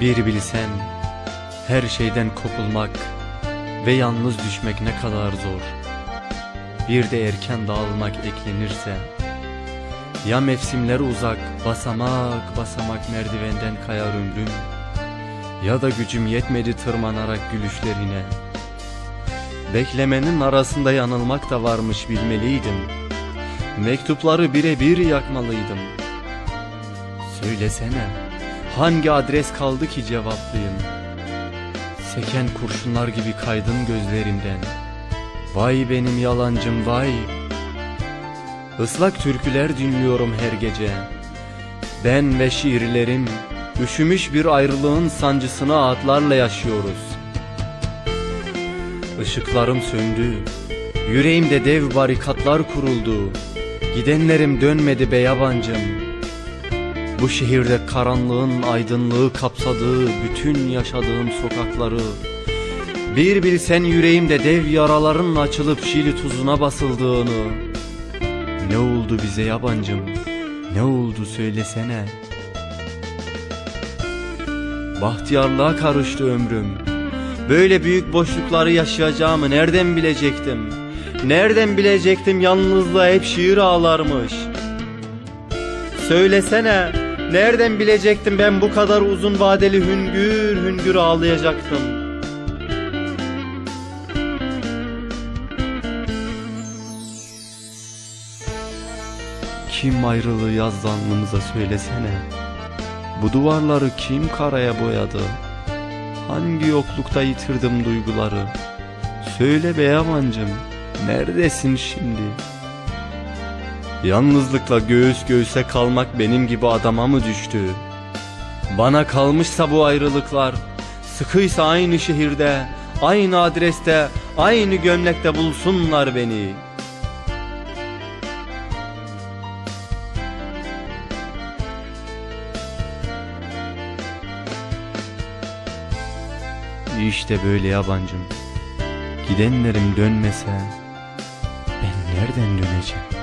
Bir bilsen, her şeyden kopulmak ve yalnız düşmek ne kadar zor. Bir de erken dağılmak eklenirse, ya mevsimler uzak, basamak basamak merdivenden kayar ömrüm, ya da gücüm yetmedi tırmanarak gülüşlerine. Beklemenin arasında yanılmak da varmış bilmeliydim. Mektupları birebir yakmalıydım. Söylesene, hangi adres kaldı ki cevaplayayım? Seken kurşunlar gibi kaydın gözlerimden. Vay benim yalancım vay. Islak türküler dinliyorum her gece. Ben ve şiirlerim, üşümüş bir ayrılığın sancısını ağıtlarla yaşıyoruz. Işıklarım söndü, yüreğimde dev barikatlar kuruldu. Gidenlerim dönmedi be yabancım. Bu şehirde karanlığın aydınlığı kapsadığı bütün yaşadığım sokakları, bir bilsen yüreğimde dev yaraların açılıp şili tuzuna basıldığını. Ne oldu bize yabancım, ne oldu söylesene. Bahtiyarlığa karıştı ömrüm. Böyle büyük boşlukları yaşayacağımı nereden bilecektim? Nereden bilecektim yalnızlığa hep şiir ağlarmış. Söylesene, nereden bilecektim ben bu kadar uzun vadeli hüngür hüngür ağlayacaktım. Kim ayrılığı yazdı alnımıza söylesene. Bu duvarları kim karaya boyadı? Hangi yoklukta yitirdim duyguları? Söyle be yabancım, neredesin şimdi? Yalnızlıkla göğüs göğüse kalmak benim gibi adama mı düştü? Bana kalmışsa bu ayrılıklar, sıkıysa aynı şehirde, aynı adreste, aynı gömlekte bulsunlar beni. İşte böyle yabancım. Gidenlerim dönmese ben nereden döneceğim?